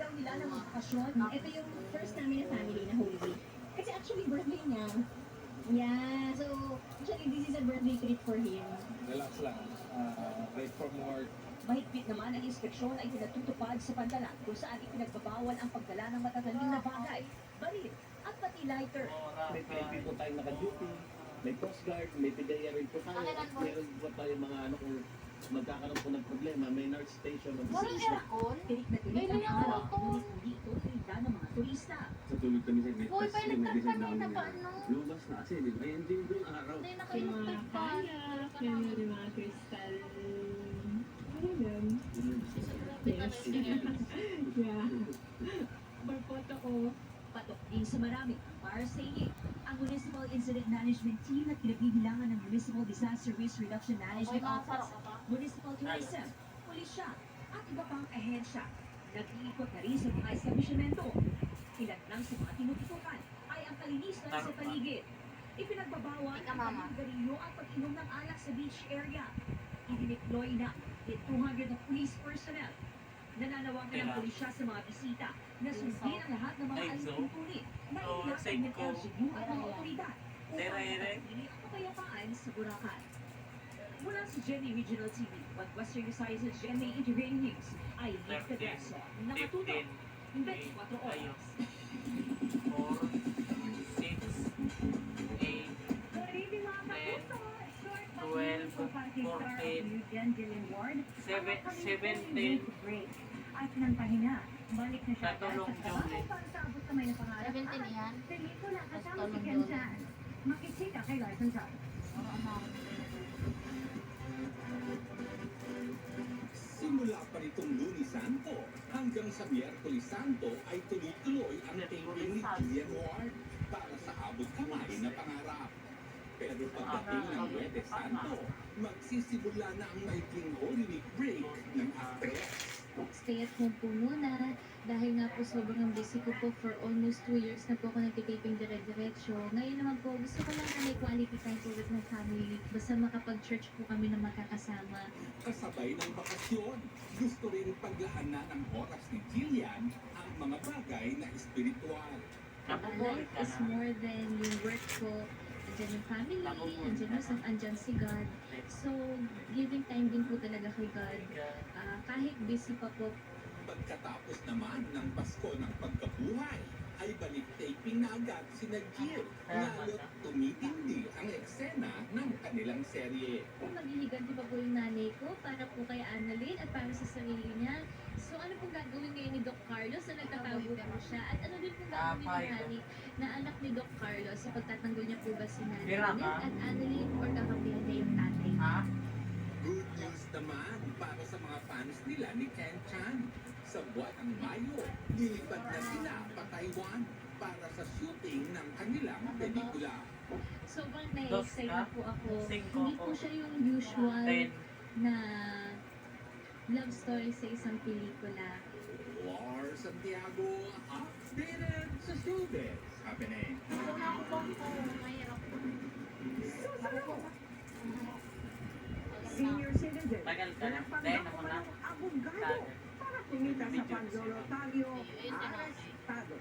daw nila ng mga bakasyon. Ito yung first namin na family na Holy Week. Kasi actually birthday niya. Yeah, so actually this is a birthday treat for him. Relax lang. Right from work. Mahigpit naman ang inspeksyon ay pinatutupad sa pantalan kung saan ipinagbabawal ang pagdala ng matatalim na bagay, baril, at pati lighter. May PNP po tayong naka-duty, may Coast Guard, may PDEA rin po tayo. Meron po tayong mga ano kung magkakaroon po ng problema, may nurse station. Walang aircon? Tinik na tinik ang araw, ngunit hindi ito hinda ng mga turista. Sa tulog kami sa Vitas, Uy, pa electric kanina pa, ano? Lumas na kasi, di ba? Hindi doon araw. Hindi, naka-electric pa. Yung mga crystal. Ano yun? Yes. Yeah. For photo ko. Patok din sa marami ang fire saying. Ang Municipal Incident Management Team na kinabibilangan ng Municipal Disaster Risk Reduction Uy, Management mga Office, sarap ka. Municipal Tourism, Pulisya, at iba pang ahensya. Nag-iikot na rin sa mga establishmento. Ilan lang sa mga tinututukan ay ang kalinisan sa paligid. Ipinagbabawal Ika, ang mama. paggarilyo at pag-inom ng alak sa beach area. Idineploy na with 200 na police personnel. Nananawagan ang pulisya sa mga bisita na sundin ang lahat ng mga alituntunin na inilatag ng LGU at mga otoridad upang mapanatili ang kapayapaan sa Boracay. Mula sa GMA Regional TV, Western Visayas GMA Integrated News, ay Nick Cadreso, nakatutok 24 oras. 17. At nang pahinga, balik na siya Katulong sa trabaho Jolene. para sa abot na may napangarap. 17 yan? Pelikula kasama si Katulong Ken Jolene. Chan. Makikita kay Larson Chan. Simula pa nitong Lunes Santo hanggang sa Miyerkules Santo ay tuloy-tuloy ang taping ni Julian Ward para sa abot kamay na pangarap. Pero pagdating ng Webes Santo, magsisimula na ang maikling Holy Week break ng actress. Stay at home po muna dahil nga po sobrang busy ko po for almost 2 years na po ako nagtitaping dire-diretso. Ngayon naman po gusto ko lang na may quality time po with my family. Basta makapag-church po kami na magkakasama. Kasabay ng bakasyon, gusto rin paglaanan ng oras ni Jillian ang mga bagay na espiritual. Life is more than yung work ko. Andyan yung family, andyan si God. So, giving time din po talaga kay God. Kahit busy pa po. Pagkatapos naman ng Pasko ng Pagkabuhay, ay balik taping na agad si Jill. Lalo't tumitindi ang eksena ng kanilang serye. Maghihiganti pa po yung nanay ko para po kay Annalyn at para sa sarili niya. So ano pong gagawin ngayon ni Doc Carlos na nagtatago po siya? At ano din pong gagawin ni Nanay na anak ni Doc Carlos sa pagtatanggol niya po ba si Nanay at Annalyn or kakampihan niya yung tatay? Good news naman para sa mga fans nila ni Ken Chan. Sa buwan ng Mayo, nilipad na sila pa Taiwan para sa shooting ng kanilang pelikula. Sobrang na-excite po ako. Cinco Hindi po po. siya yung usual 10. na love story sa isang pelikula. War Santiago, updated sa showbiz happening. Mahirap. Senior citizen. Tagal ka na. Dahil naman na. Abogado para kumita sa pansolotaryo Ayun, arestado.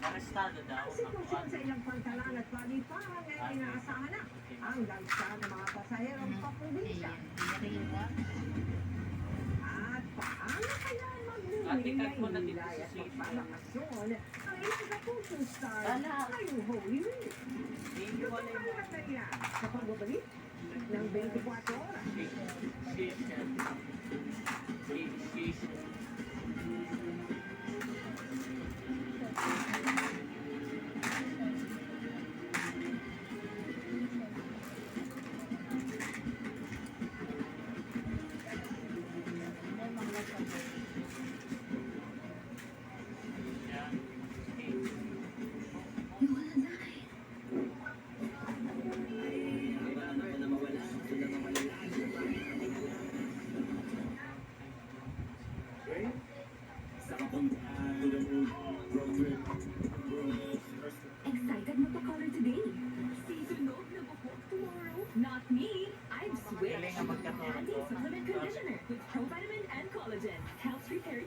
Arestado daw. Ang sitwasyon sa ilang pantalan at paliparan ay inaasahan na ang dagsa ng mga pasaherong paprobinsya. At paano kaya Atikat mo na dito magmumingay sa at city. magbabakasyon ang ilang kapusong star Wala. ngayong Holy Week? Hindi wala yung Tutukan natin yan sa pagbabalik ng 24 oras. Excited mo to color today? Seasonal na buhok tomorrow? Not me! I've switched. Galing nga magkatulog Anti ko. Supplement Conditioner with provitamin and collagen helps repair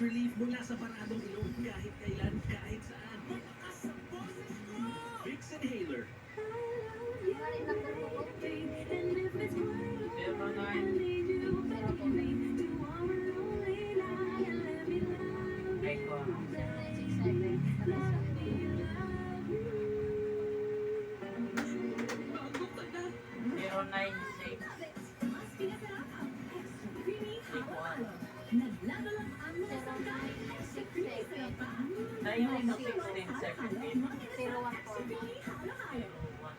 relief mula sa baradong ilong kahit kailan, kahit saan. Malakas ang boses ko! Vicks Inhaler. Wala rin natutulog. Pero na, ay ko. 096. Naglalaro ang mga sangkay. Na yung 16, 17. 014.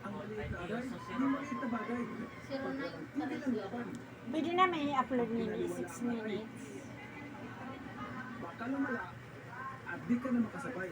Ang maliit na Ay, bagay. so Ang maliit na bagay. 0930. Pwede na may upload nila 6 minutes. Baka lumala at di ka na makasabay.